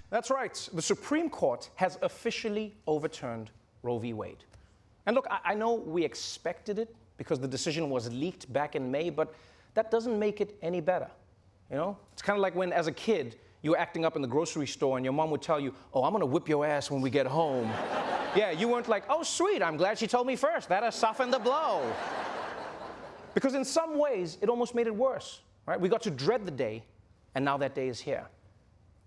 That's right. The Supreme Court has officially overturned Roe v. Wade. And look, I know we expected it because the decision was leaked back in May, but that doesn't make it any better. You know, it's kind of like when, as a kid, you were acting up in the grocery store and your mom would tell you, "Oh, I'm going to whip your ass when we get home." Yeah, you weren't like, "Oh, sweet, I'm glad she told me first. That'll soften the blow." Because in some ways, it almost made it worse, right? We got to dread the day, and now that day is here.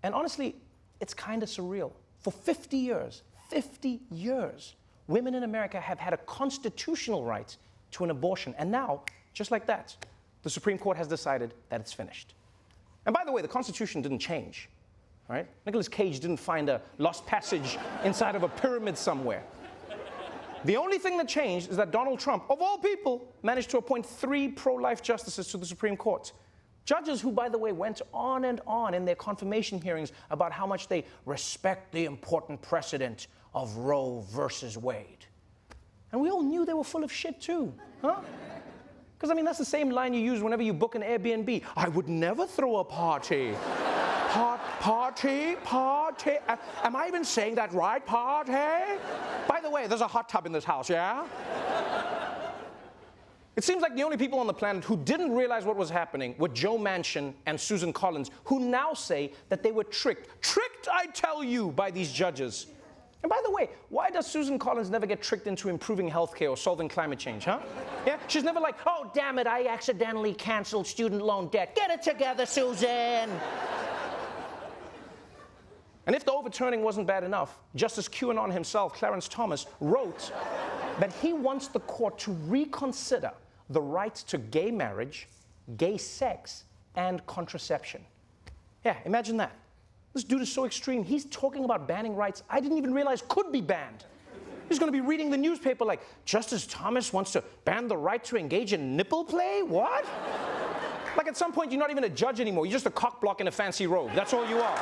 And honestly, it's kind of surreal. For 50 years, women in America have had a constitutional right to an abortion. And now, just like that, the Supreme Court has decided that it's finished. And by the way, the Constitution didn't change, right? Nicolas Cage didn't find a lost passage inside of a pyramid somewhere. The only thing that changed is that Donald Trump, of all people, managed to appoint 3 pro-life justices to the Supreme Court. Judges who, by the way, went on and on in their confirmation hearings about how much they respect the important precedent of Roe versus Wade. And we all knew they were full of shit too, huh? Because, I mean, that's the same line you use whenever you book an Airbnb. "I would never throw a party." Party? Am I even saying that right? Party? By the way, there's a hot tub in this house, yeah? It seems like the only people on the planet who didn't realize what was happening were Joe Manchin and Susan Collins, who now say that they were tricked. Tricked, I tell you, by these judges. And by the way, why does Susan Collins never get tricked into improving healthcare or solving climate change, huh? Yeah, she's never like, "Oh, damn it, I accidentally canceled student loan debt. Get it together, Susan." And if the overturning wasn't bad enough, Justice QAnon himself, Clarence Thomas, wrote that he wants the court to reconsider the right to gay marriage, gay sex, and contraception. Yeah, imagine that. This dude is so extreme. He's talking about banning rights I didn't even realize could be banned. He's going to be reading the newspaper like, "Justice Thomas wants to ban the right to engage in nipple play?" What? Like at some point, you're not even a judge anymore. You're just a cock block in a fancy robe. That's all you are.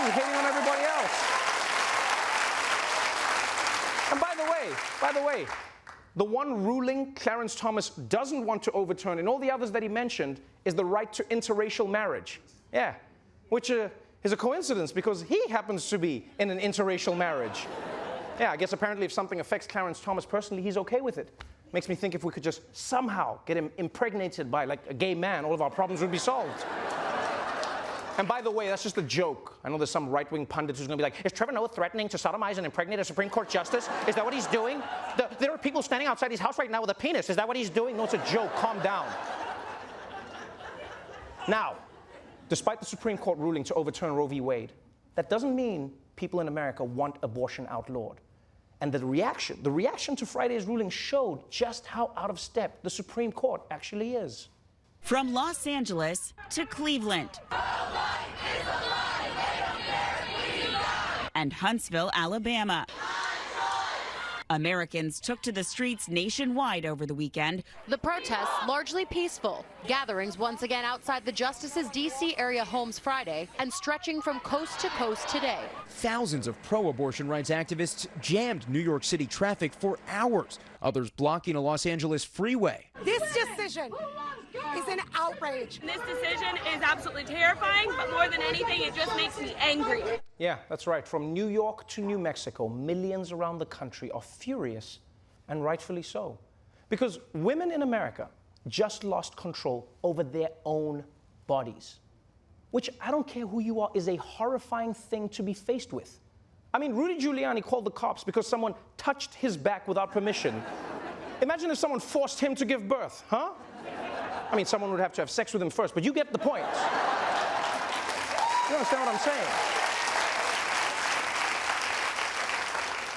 You're hating on everybody else. And by the way, the one ruling Clarence Thomas doesn't want to overturn, and all the others that he mentioned, is the right to interracial marriage. Yeah, which is a coincidence because he happens to be in an interracial marriage. Yeah, I guess apparently if something affects Clarence Thomas personally, he's okay with it. Makes me think if we could just somehow get him impregnated by like a gay man, all of our problems would be solved. And by the way, that's just a joke. I know there's some right-wing pundit who's going to be like, "Is Trevor Noah threatening to sodomize and impregnate a Supreme Court justice? Is that what he's doing? There are people standing outside his house right now with a penis. Is that what he's doing?" No, it's a joke. Calm down. Now, despite the Supreme Court ruling to overturn Roe v. Wade, that doesn't mean people in America want abortion outlawed. And the reaction to Friday's ruling showed just how out of step the Supreme Court actually is. From Los Angeles to Cleveland and Huntsville, Alabama. Americans took to the streets nationwide over the weekend. The protests largely peaceful. Gatherings once again outside the justice's D.C. area homes Friday and stretching from coast to coast today. Thousands of pro-abortion rights activists jammed New York City traffic for hours, others blocking a Los Angeles freeway. This decision is an outrage. This decision is absolutely terrifying, but more than anything, it just makes me angry. Yeah, that's right. From New York to New Mexico, millions around the country are furious, and rightfully so. Because women in America just lost control over their own bodies. Which, I don't care who you are, is a horrifying thing to be faced with. I mean, Rudy Giuliani called the cops because someone touched his back without permission. Imagine if someone forced him to give birth, huh? I mean, someone would have to have sex with him first, but you get the point. You understand what I'm saying?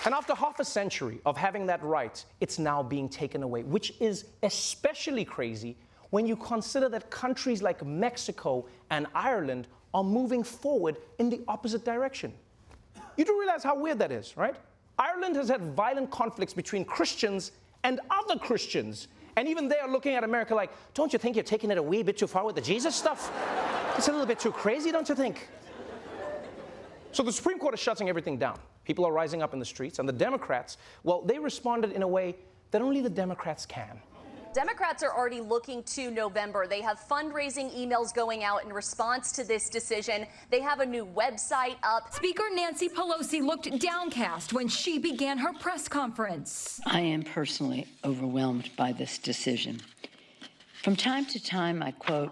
And after half a century of having that right, it's now being taken away, which is especially crazy when you consider that countries like Mexico and Ireland are moving forward in the opposite direction. You do realize how weird that is, right? Ireland has had violent conflicts between Christians and other Christians, and even they are looking at America like, "Don't you think you're taking it a wee bit too far with the Jesus stuff? It's a little bit too crazy, don't you think?" So the Supreme Court is shutting everything down. People are rising up in the streets, and the Democrats, well, they responded in a way that only the Democrats can. Democrats are already looking to November. They have fundraising emails going out in response to this decision. They have a new website up. Speaker Nancy Pelosi looked downcast when she began her press conference. I am personally overwhelmed by this decision. From time to time, I quote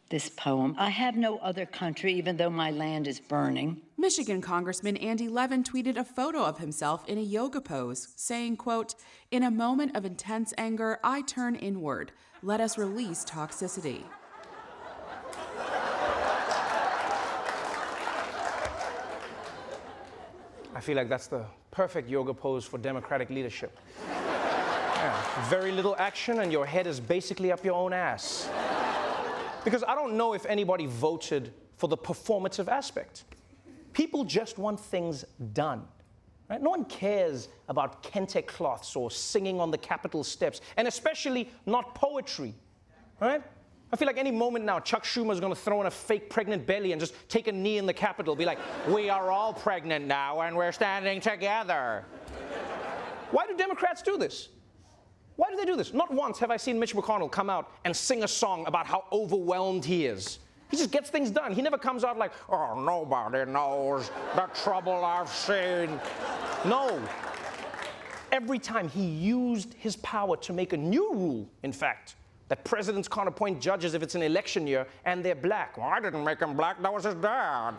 this poem. I have no other country, even though my land is burning. Michigan Congressman Andy Levin tweeted a photo of himself in a yoga pose, saying, quote, "In a moment of intense anger, I turn inward. Let us release toxicity." I feel like that's the perfect yoga pose for Democratic leadership. Yeah, very little action and your head is basically up your own ass. Because I don't know if anybody voted for the performative aspect. People just want things done. Right? No one cares about kente cloths or singing on the Capitol steps, and especially not poetry. Right? I feel like any moment now, Chuck Schumer's going to throw in a fake pregnant belly and just take a knee in the Capitol, be like, "We are all pregnant now, and we're standing together." Why do Democrats do this? Why do they do this? Not once have I seen Mitch McConnell come out and sing a song about how overwhelmed he is. He just gets things done. He never comes out like, "Oh, nobody knows the trouble I've seen." No. Every time he used his power to make a new rule, in fact, that presidents can't appoint judges if it's an election year and they're black. "Well, I didn't make him black, that was his dad."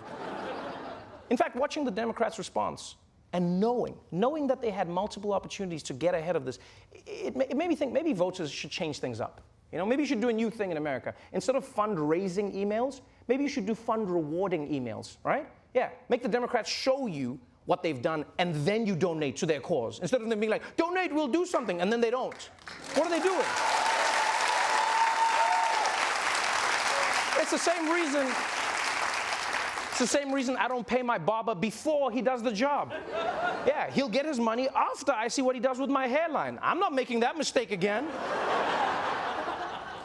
In fact, watching the Democrats' response and knowing that they had multiple opportunities to get ahead of this, it made me think maybe voters should change things up. You know, maybe you should do a new thing in America. Instead of fundraising emails, maybe you should do fund rewarding emails, right? Yeah, make the Democrats show you what they've done and then you donate to their cause. Instead of them being like, "Donate, we'll do something," and then they don't. What are they doing? It's the same reason. It's the same reason I don't pay my barber before he does the job. Yeah, he'll get his money after I see what he does with my hairline. I'm not making that mistake again.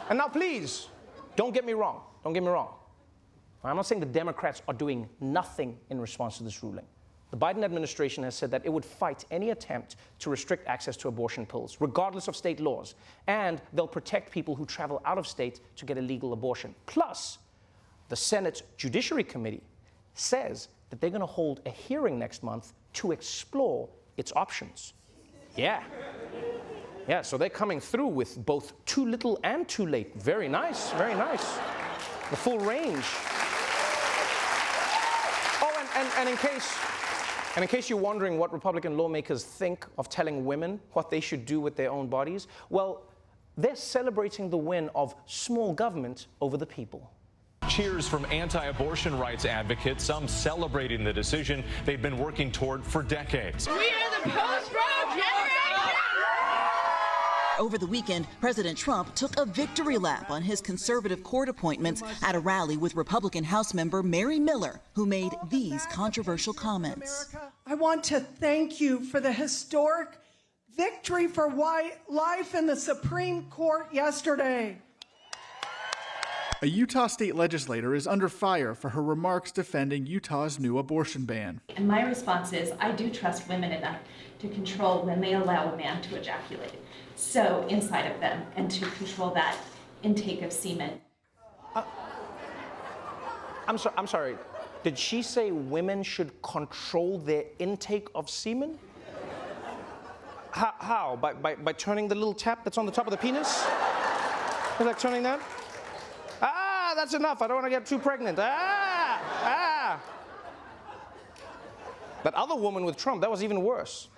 And now, please, don't get me wrong. Don't get me wrong. I'm not saying the Democrats are doing nothing in response to this ruling. The Biden administration has said that it would fight any attempt to restrict access to abortion pills, regardless of state laws, and they'll protect people who travel out of state to get a legal abortion. Plus, the Senate Judiciary Committee says that they're going to hold a hearing next month to explore its options. Yeah. Yeah, so they're coming through with both too little and too late. Very nice, very nice. The full range. Oh, and in case you're wondering what Republican lawmakers think of telling women what they should do with their own bodies, well, they're celebrating the win of small government over the people. Cheers from anti-abortion rights advocates, some celebrating the decision they've been working toward for decades. We are the post-Roe generation! Over the weekend, President Trump took a victory lap on his conservative court appointments at a rally with Republican House member Mary Miller, who made these controversial comments. I want to thank you for the historic victory for life in the Supreme Court yesterday. A Utah state legislator is under fire for her remarks defending Utah's new abortion ban. And my response is, I do trust women enough to control when they allow a man to ejaculate. So inside of them, and to control that intake of semen. I'm sorry. Did she say women should control their intake of semen? How? By turning the little tap that's on the top of the penis? Is like turning that? Ah, that's enough. I don't want to get too pregnant. Ah! That other woman with Trump, that was even worse.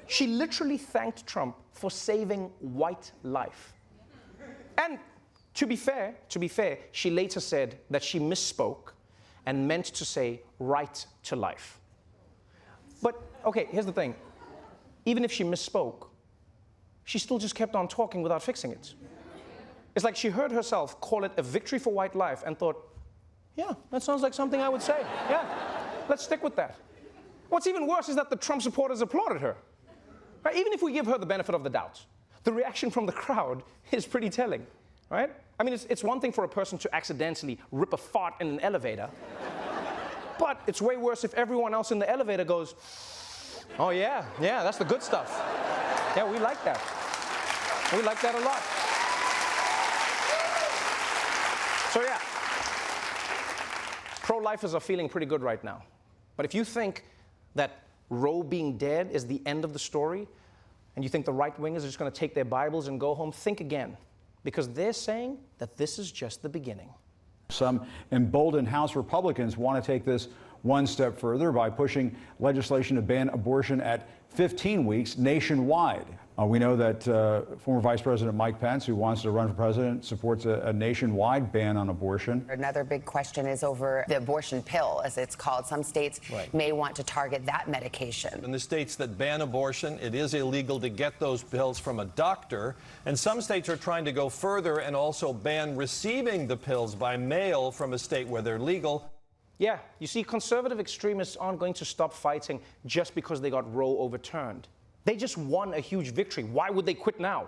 She literally thanked Trump for saving white life. And to be fair, she later said that she misspoke and meant to say right to life. But, okay, here's the thing. Even if she misspoke, she still just kept on talking without fixing it. It's like she heard herself call it a victory for white life and thought, yeah, that sounds like something I would say. Yeah, let's stick with that. What's even worse is that the Trump supporters applauded her. Right? Even if we give her the benefit of the doubt, the reaction from the crowd is pretty telling, right? I mean, it's one thing for a person to accidentally rip a fart in an elevator, but it's way worse if everyone else in the elevator goes, "Oh yeah, that's the good stuff." Yeah, we like that. We like that a lot. So yeah, pro-lifers are feeling pretty good right now. But if you think that Roe being dead is the end of the story, and you think the right-wingers are just going to take their Bibles and go home, think again. Because they're saying that this is just the beginning. Some emboldened House Republicans want to take this one step further by pushing legislation to ban abortion at 15 weeks nationwide. We know that former Vice President Mike Pence, who wants to run for president, supports a nationwide ban on abortion. Another big question is over the abortion pill, as it's called. Some states may want to target that medication. In the states that ban abortion, it is illegal to get those pills from a doctor. And some states are trying to go further and also ban receiving the pills by mail from a state where they're legal. Yeah, you see, conservative extremists aren't going to stop fighting just because they got Roe overturned. They just won a huge victory. Why would they quit now?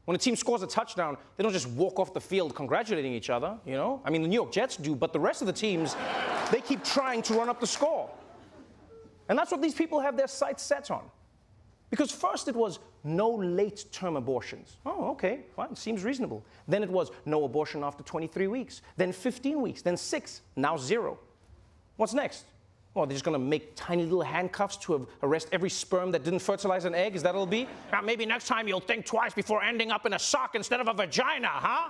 When a team scores a touchdown, they don't just walk off the field congratulating each other, you know? I mean, the New York Jets do, but the rest of the teams, they keep trying to run up the score. And that's what these people have their sights set on. Because first it was no late-term abortions. Oh, okay, fine, seems reasonable. Then it was no abortion after 23 weeks, then 15 weeks, then 6, now 0. What's next? Well, they're just going to make tiny little handcuffs to arrest every sperm that didn't fertilize an egg? Is that what it'll be? Now, maybe next time you'll think twice before ending up in a sock instead of a vagina, huh?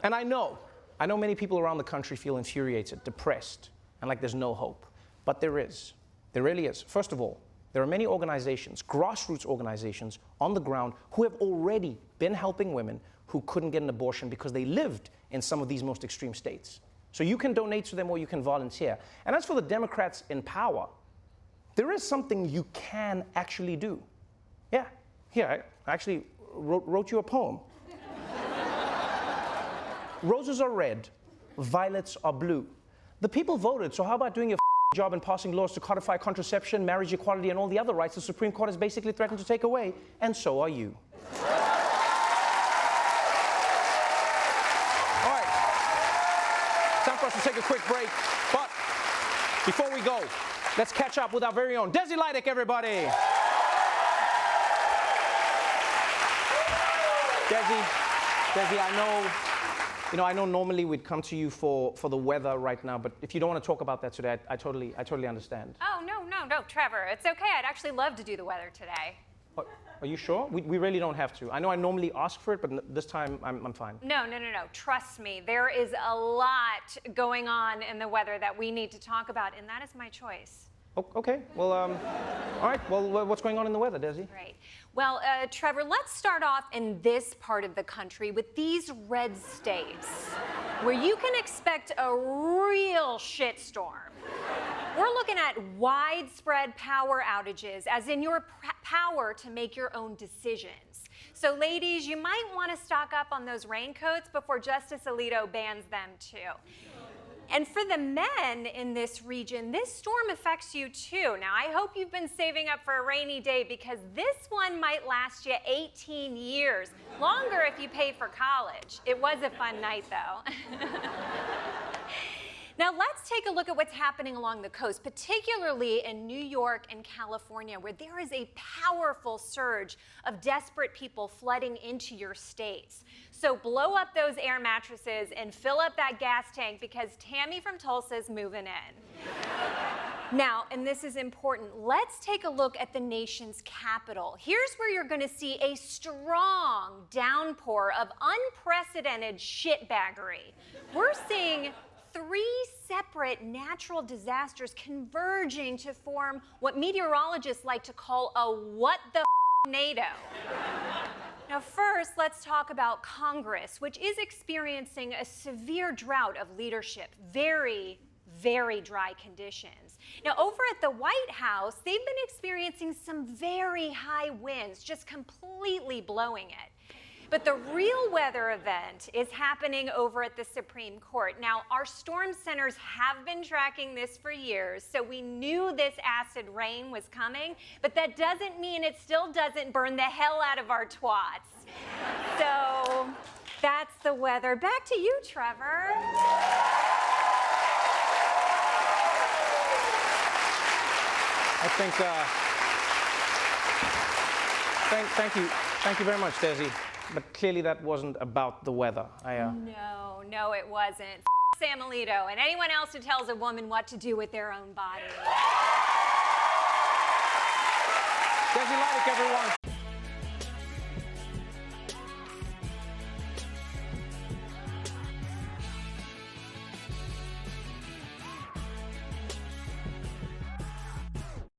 And I know many people around the country feel infuriated, depressed, and like there's no hope. But there is. There really is. First of all, there are many organizations, grassroots organizations on the ground who have already been helping women who couldn't get an abortion because they lived in some of these most extreme states. So you can donate to them or you can volunteer. And as for the Democrats in power, there is something you can actually do. Yeah, here, I actually wrote you a poem. Roses are red, violets are blue. The people voted, so how about doing your job in passing laws to codify contraception, marriage equality, and all the other rights the Supreme Court has basically threatened to take away? And so are you. To take a quick break, but before we go, let's catch up with our very own Desi Leidick, everybody. Desi, I know normally we'd come to you for the weather right now, but if you don't want to talk about that today, I totally understand. Oh, no, Trevor, it's okay. I'd actually love to do the weather today. Are you sure? We really don't have to. I know I normally ask for it, but this time I'm fine. No. Trust me. There is a lot going on in the weather that we need to talk about, and that is my choice. Okay. Well, all right. Well, what's going on in the weather, Desi? Right. Well, Trevor, let's start off in this part of the country with these red states, where you can expect a real shitstorm. We're looking at widespread power outages, as in your power to make your own decisions. So ladies, you might want to stock up on those raincoats before Justice Alito bans them too. And for the men in this region, this storm affects you too. Now, I hope you've been saving up for a rainy day, because this one might last you 18 years. Longer if you pay for college. It was a fun night though. Now let's take a look at what's happening along the coast, particularly in New York and California, where there is a powerful surge of desperate people flooding into your states. So blow up those air mattresses and fill up that gas tank, because Tammy from Tulsa is moving in. Now, and this is important, let's take a look at the nation's capital. Here's where you're going to see a strong downpour of unprecedented shitbaggery. We're seeing 3 separate natural disasters converging to form what meteorologists like to call a what the f***nado. Now first, let's talk about Congress, which is experiencing a severe drought of leadership. Very, very dry conditions. Now over at the White House, they've been experiencing some very high winds, just completely blowing it. But the real weather event is happening over at the Supreme Court. Now, our storm centers have been tracking this for years, so we knew this acid rain was coming, but that doesn't mean it still doesn't burn the hell out of our twats. So that's the weather. Back to you, Trevor. Thank you very much, Desi. But clearly that wasn't about the weather. No, it wasn't. Sam Alito and anyone else who tells a woman what to do with their own body. Desi like everyone.